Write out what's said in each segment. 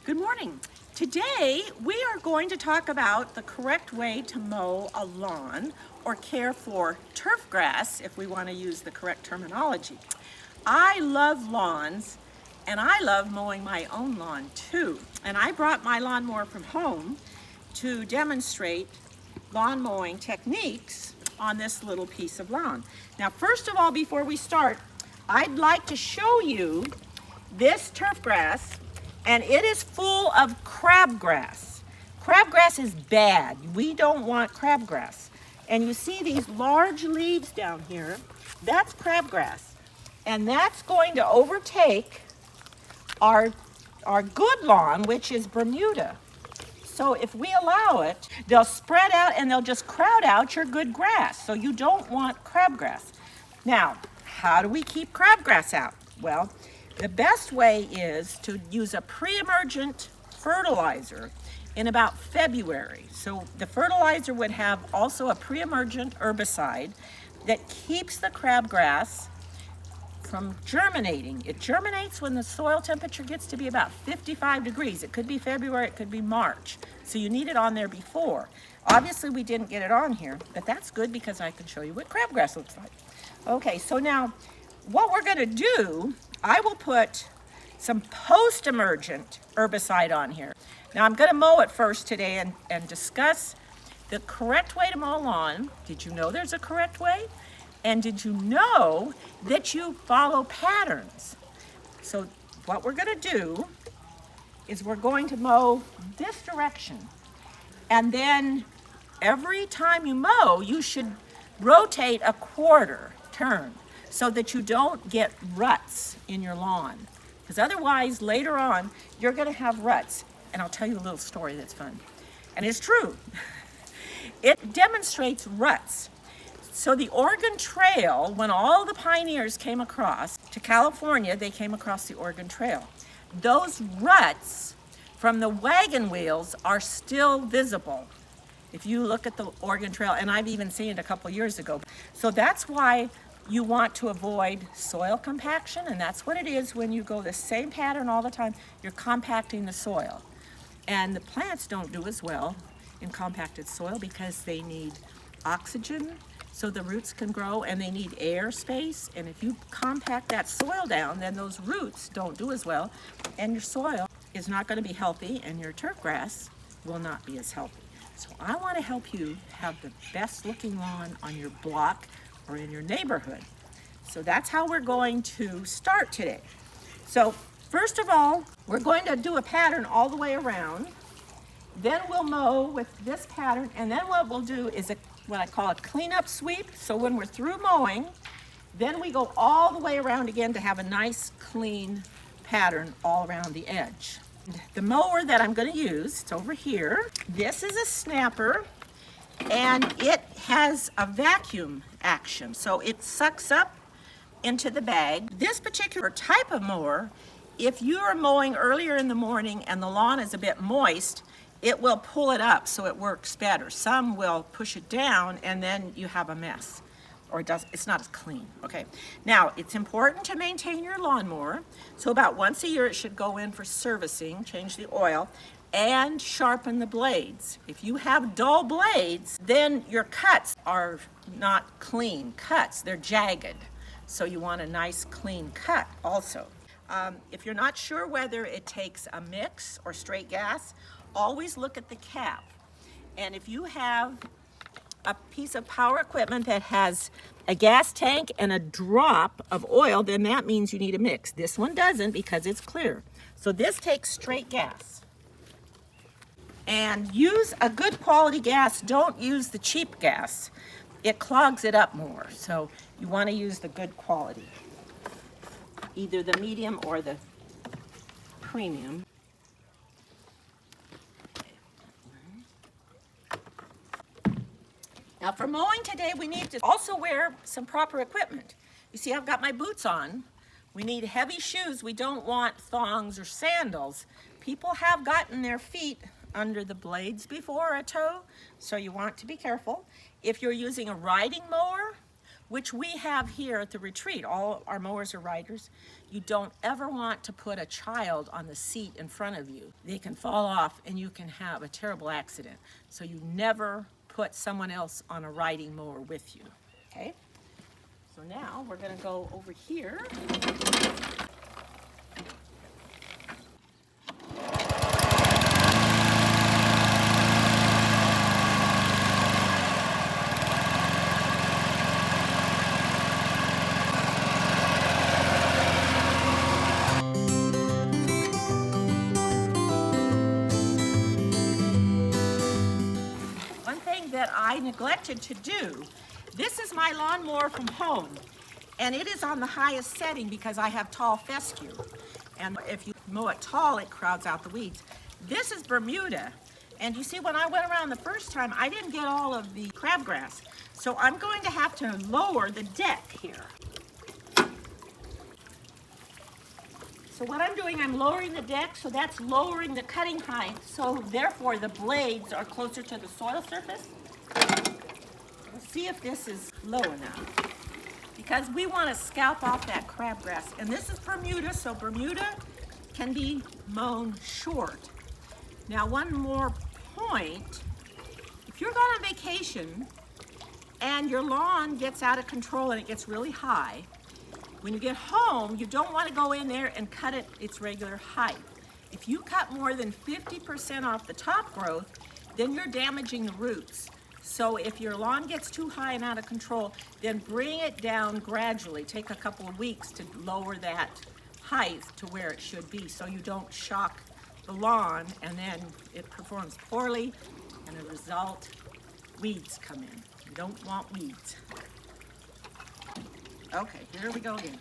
Good morning. Today we are going to talk about the correct way to mow a lawn or care for turf grass if we want to use the correct terminology. I love lawns and I love mowing my own lawn too. And I brought my lawnmower from home to demonstrate lawn mowing techniques on this little piece of lawn. Now, first of all, before we start, I'd like to show you this turf grass, and it is full of crabgrass. Crabgrass is bad. We don't want crabgrass. And you see these large leaves down here, that's crabgrass. And that's going to overtake our good lawn, which is Bermuda. So if we allow it, they'll spread out and they'll just crowd out your good grass. So you don't want crabgrass. Now, how do we keep crabgrass out? Well, the best way is to use a pre-emergent fertilizer in about February. So the fertilizer would have also a pre-emergent herbicide that keeps the crabgrass from germinating. It germinates when the soil temperature gets to be about 55 degrees. It could be February, it could be March. So you need it on there before. Obviously we didn't get it on here, but that's good because I can show you what crabgrass looks like. Okay, so now what we're gonna do, I will put some post-emergent herbicide on here. Now I'm gonna mow it first today and discuss the correct way to mow a lawn. Did you know there's a correct way? And did you know that you follow patterns? So what we're gonna do is we're going to mow this direction. And then every time you mow, you should rotate a quarter turn so that you don't get ruts in your lawn. Because otherwise, later on, you're gonna have ruts. And I'll tell you a little story that's fun. And it's true. It demonstrates ruts. So the Oregon Trail, when all the pioneers came across to California, they came across the Oregon Trail. Those ruts from the wagon wheels are still visible if you look at the Oregon Trail, and I've even seen it a couple years ago. So that's why you want to avoid soil compaction, and that's what it is when you go the same pattern all the time. You're compacting the soil. And the plants don't do as well in compacted soil because they need oxygen so the roots can grow, and they need air space. And if you compact that soil down, then those roots don't do as well, and your soil is not going to be healthy, and your turf grass will not be as healthy. So I want to help you have the best looking lawn on your block or in your neighborhood. So that's how we're going to start today. So first of all, we're going to do a pattern all the way around. Then we'll mow with this pattern, and then what we'll do is what I call a cleanup sweep. So when we're through mowing, then we go all the way around again to have a nice clean pattern all around the edge. The mower that I'm going to use, it's over here. This is a snapper, and it has a vacuum action. So it sucks up into the bag. This particular type of mower, if you are mowing earlier in the morning and the lawn is a bit moist, it will pull it up so it works better. Some will push it down and then you have a mess, or it's not as clean, okay? Now, it's important to maintain your lawnmower. So about once a year it should go in for servicing, change the oil, and sharpen the blades. If you have dull blades, then your cuts are not clean cuts, they're jagged. So you want a nice clean cut also. If you're not sure whether it takes a mix or straight gas, always look at the cap. And if you have a piece of power equipment that has a gas tank and a drop of oil, then that means you need a mix. This one doesn't because it's clear. So this takes straight gas. And use a good quality gas. Don't use the cheap gas. It clogs it up more. So you want to use the good quality, either the medium or the premium. Now for mowing today, we need to also wear some proper equipment. You see, I've got my boots on. We need heavy shoes. We don't want thongs or sandals. People have gotten their feet under the blades before a toe, so you want to be careful. If you're using a riding mower, which we have here at the retreat. All our mowers are riders. You don't ever want to put a child on the seat in front of you. They can fall off and you can have a terrible accident. So you never put someone else on a riding mower with you, okay? So now we're gonna go over here. That I neglected to do. This is my lawnmower from home, and it is on the highest setting because I have tall fescue. And if you mow it tall, it crowds out the weeds. This is Bermuda, and you see when I went around the first time, I didn't get all of the crabgrass. So I'm going to have to lower the deck here. So what I'm doing, I'm lowering the deck, so that's lowering the cutting height, so therefore the blades are closer to the soil surface. Let's see if this is low enough, because we want to scalp off that crabgrass. And this is Bermuda, so Bermuda can be mown short. Now one more point, if you're going on vacation and your lawn gets out of control and it gets really high, when you get home, you don't want to go in there and cut it its regular height. If you cut more than 50% off the top growth, then you're damaging the roots. So if your lawn gets too high and out of control, then bring it down gradually. Take a couple of weeks to lower that height to where it should be so you don't shock the lawn and then it performs poorly, and as a result, weeds come in. You don't want weeds. Okay, here we go again.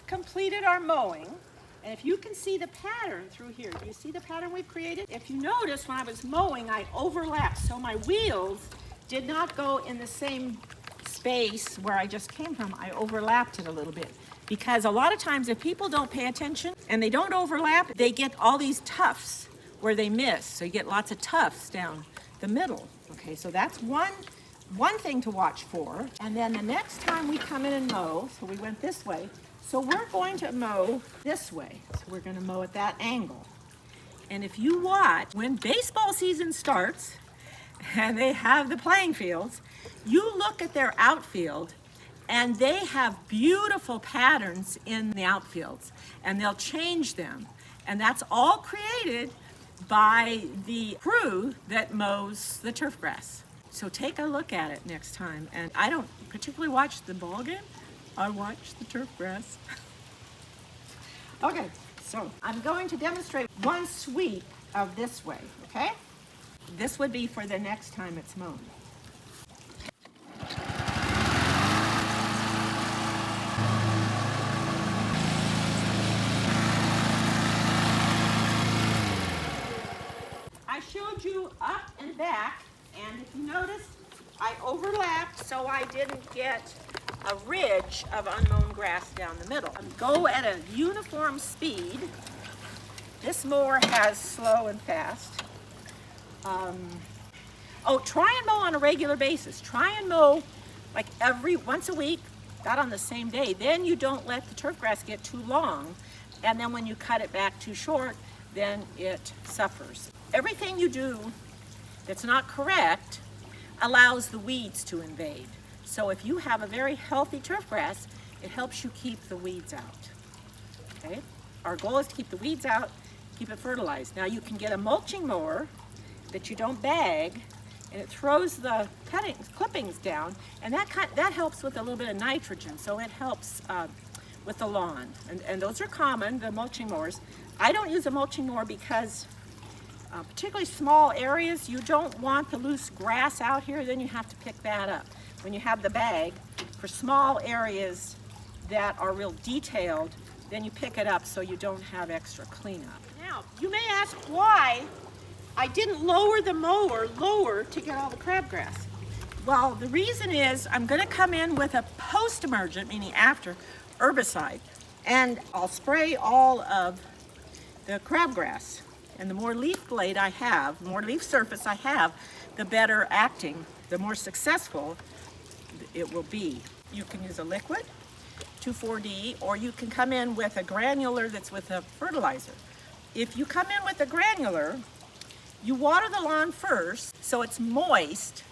Completed our mowing, and if you can see the pattern through here, do you see the pattern we've created? If you notice, when I was mowing, I overlapped, so my wheels did not go in the same space where I just came from. I overlapped it a little bit, because a lot of times if people don't pay attention and they don't overlap, they get all these tufts where they miss, so you get lots of tufts down the middle. Okay, so that's one thing to watch for. And then the next time we come in and mow, so we went this way, so we're going to mow this way. So we're going to mow at that angle. And if you watch, when baseball season starts and they have the playing fields, you look at their outfield and they have beautiful patterns in the outfields, and they'll change them. And that's all created by the crew that mows the turf grass. So take a look at it next time. And I don't particularly watch the ball game. I watch the turf grass. Okay, so I'm going to demonstrate one sweep of this way, okay? This would be for the next time it's mown. I showed you up and back, and if you notice, I overlapped so I didn't get a ridge of unmown grass down the middle. Go at a uniform speed. This mower has slow and fast. Try and mow on a regular basis. Try and mow like once a week, not on the same day. Then you don't let the turf grass get too long. And then when you cut it back too short, then it suffers. Everything you do that's not correct allows the weeds to invade. So if you have a very healthy turf grass, it helps you keep the weeds out. Okay? Our goal is to keep the weeds out, keep it fertilized. Now you can get a mulching mower that you don't bag, and it throws the clippings down, and that helps with a little bit of nitrogen, so it helps with the lawn. And those are common, the mulching mowers. I don't use a mulching mower because particularly small areas, you don't want the loose grass out here, then you have to pick that up. When you have the bag, for small areas, that are real detailed, then you pick it up so you don't have extra cleanup. Now, you may ask why I didn't lower the mower lower to get all the crabgrass. Well, the reason is I'm going to come in with a post-emergent, meaning after, herbicide, and I'll spray all of the crabgrass. And the more leaf blade I have, the more leaf surface I have, the better acting, the more successful it will be. You can use a liquid, 2,4-D, or you can come in with a granular that's with a fertilizer. If you come in with a granular, you water the lawn first so it's moist,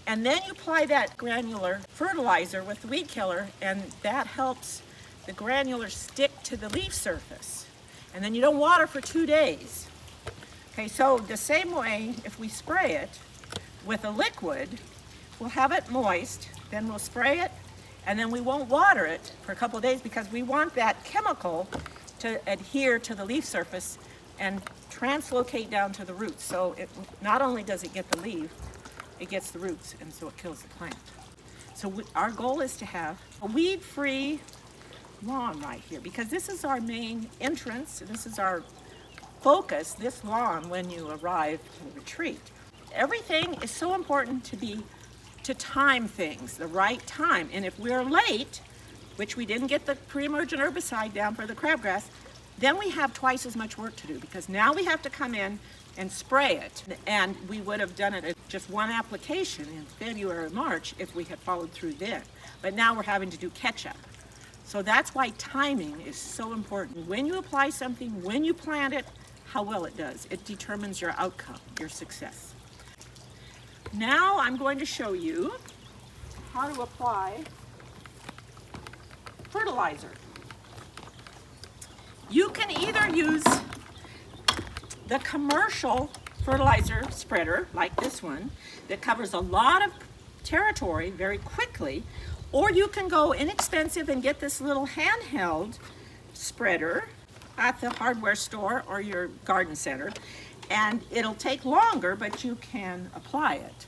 and then you apply that granular fertilizer with the weed killer, and that helps the granular stick to the leaf surface. And then you don't water for 2 days. Okay, so the same way, if we spray it with a liquid, we'll have it moist, then we'll spray it, and then we won't water it for a couple of days because we want that chemical to adhere to the leaf surface and translocate down to the roots. So it not only does it get the leaf, it gets the roots, and so it kills the plant. So our goal is to have a weed-free lawn right here, because this is our main entrance, this is our focus, this lawn, when you arrive to the retreat. Everything is so important to time things, the right time. And if we're late, which we didn't get the pre-emergent herbicide down for the crabgrass, then we have twice as much work to do, because now we have to come in and spray it. And we would have done it at just one application in February or March if we had followed through then. But now we're having to do catch-up. So that's why timing is so important. When you apply something, when you plant it, how well it does. It determines your outcome, your success. Now I'm going to show you how to apply fertilizer. You can either use the commercial fertilizer spreader, like this one, that covers a lot of territory very quickly, or you can go inexpensive and get this little handheld spreader at the hardware store or your garden center, and it'll take longer, but you can apply it.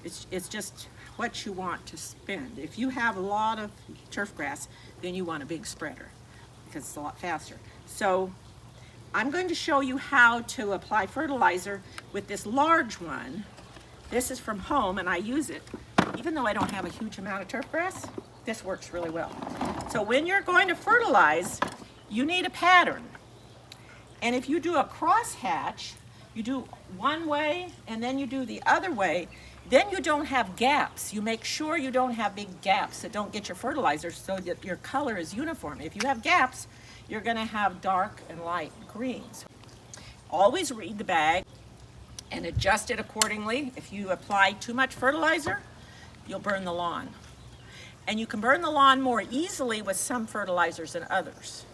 It's just what you want to spend. If you have a lot of turf grass, then you want a big spreader because it's a lot faster. So I'm going to show you how to apply fertilizer with this large one. This is from home, and I use it. Even though I don't have a huge amount of turf grass, this works really well. So when you're going to fertilize, you need a pattern. And if you do a crosshatch, you do one way and then you do the other way, then you don't have gaps. You make sure you don't have big gaps that don't get your fertilizer so that your color is uniform. If you have gaps, you're going to have dark and light greens. Always read the bag and adjust it accordingly. If you apply too much fertilizer, you'll burn the lawn. And you can burn the lawn more easily with some fertilizers than others.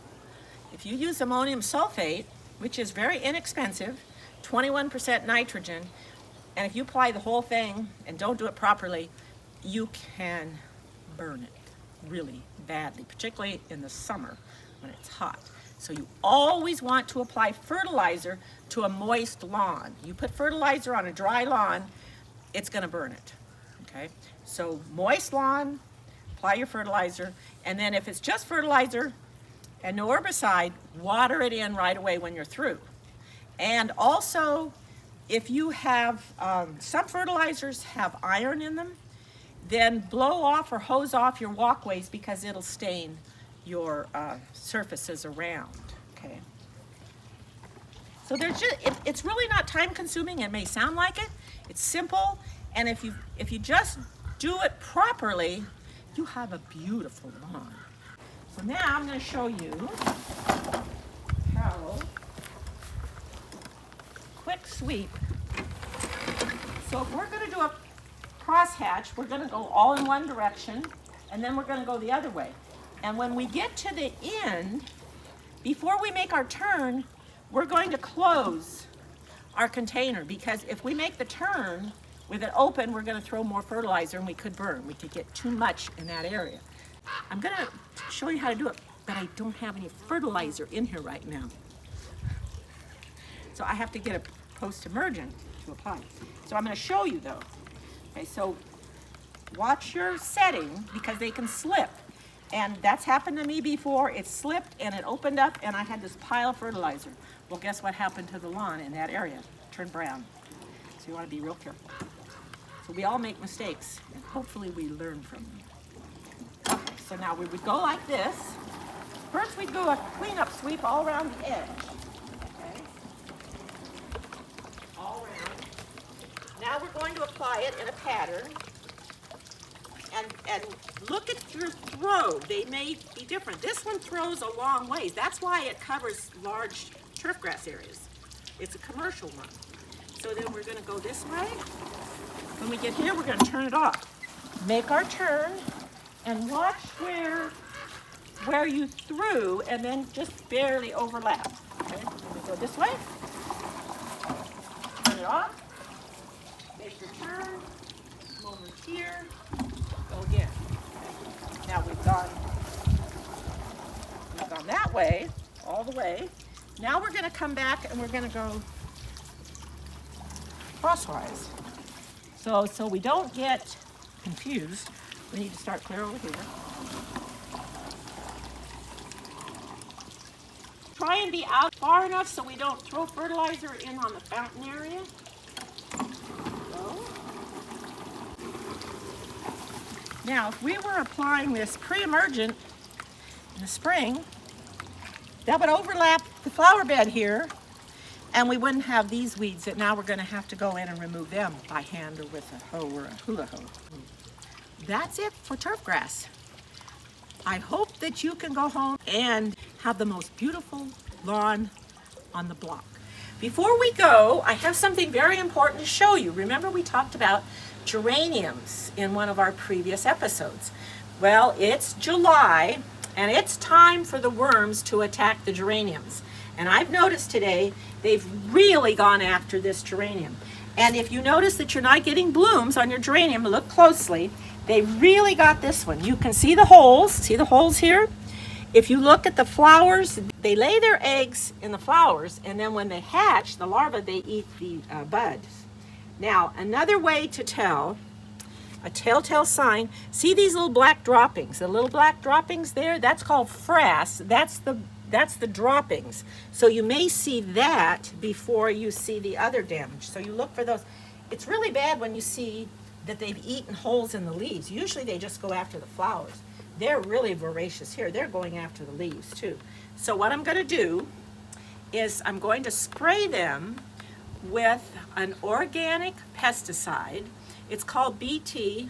If you use ammonium sulfate, which is very inexpensive, 21% nitrogen, and if you apply the whole thing and don't do it properly, you can burn it really badly, particularly in the summer when it's hot. So you always want to apply fertilizer to a moist lawn. You put fertilizer on a dry lawn, it's going to burn it. Okay? So moist lawn, apply your fertilizer, and then if it's just fertilizer and no herbicide, water it in right away when you're through. And also, if you have, some fertilizers have iron in them, then blow off or hose off your walkways because it'll stain your surfaces around, okay? So there's just, it's really not time consuming. It may sound like it. It's simple, and if you just do it properly, you have a beautiful lawn. So now I'm going to show you how quick sweep. So if we're going to do a crosshatch, we're going to go all in one direction, and then we're going to go the other way. And when we get to the end, before we make our turn, we're going to close our container, because if we make the turn with it open, we're going to throw more fertilizer and we could burn. We could get too much in that area. I'm going to show you how to do it, but I don't have any fertilizer in here right now. So I have to get a post-emergent to apply. So I'm going to show you though. Okay, so watch your setting because they can slip. And that's happened to me before. It slipped and it opened up and I had this pile of fertilizer. Well, guess what happened to the lawn in that area? It turned brown. So you want to be real careful. So we all make mistakes and hopefully we learn from them. Okay, so now we would go like this. First we'd do a cleanup sweep all around the edge. Okay? All around. Now we're going to apply it in a pattern. And look at your throw. They may be different. This one throws a long ways. That's why it covers large turf grass areas. It's a commercial one. So then we're going to go this way. When we get here, we're going to turn it off. Make our turn and watch where you threw and then just barely overlap. Okay, we go this way. Turn it off. Make your turn. Come over here. Go again. Now we've gone that way, all the way. Now we're going to come back and we're going to go crosswise. So we don't get confused. We need to start clear over here. Try and be out far enough so we don't throw fertilizer in on the fountain area. Now, if we were applying this pre-emergent in the spring, that would overlap the flower bed here, and we wouldn't have these weeds that now we're going to have to go in and remove them by hand or with a hoe or a hula hoe. That's it for turf grass. I hope that you can go home and have the most beautiful lawn on the block. Before we go, I have something very important to show you. Remember we talked about geraniums in one of our previous episodes. Well, it's July and it's time for the worms to attack the geraniums. And I've noticed today they've really gone after this geranium. And if you notice that you're not getting blooms on your geranium, look closely. They really got this one. You can see the holes here? If you look at the flowers, they lay their eggs in the flowers, and then when they hatch, the larvae, they eat the buds. Now, another way to tell, a telltale sign, see these little black droppings, the little black droppings there? That's called frass. That's the droppings. So you may see that before you see the other damage. So you look for those. It's really bad when you see that they've eaten holes in the leaves. Usually they just go after the flowers. They're really voracious here. They're going after the leaves too. So what I'm going to do is I'm going to spray them with an organic pesticide. It's called BT.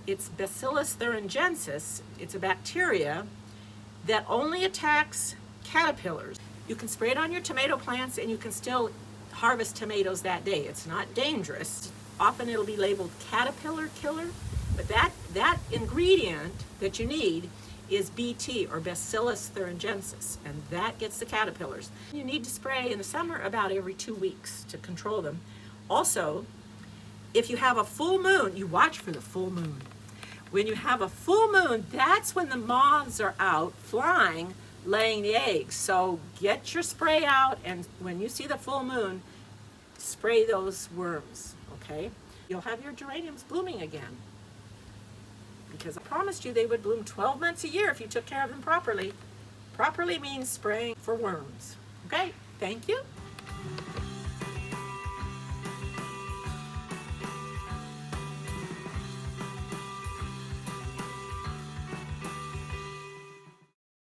It's Bacillus thuringiensis. It's a bacteria that only attacks caterpillars. You can spray it on your tomato plants and you can still harvest tomatoes that day. It's not dangerous. Often it'll be labeled caterpillar killer, but that ingredient that you need is BT, or Bacillus thuringiensis, and that gets the caterpillars. You need to spray in the summer about every 2 weeks to control them. Also, if you have a full moon, you watch for the full moon. When you have a full moon, that's when the moths are out flying, laying the eggs. So get your spray out, and when you see the full moon, spray those worms, okay? You'll have your geraniums blooming again, because I promised you they would bloom 12 months a year if you took care of them properly. Properly means spraying for worms. Okay, thank you.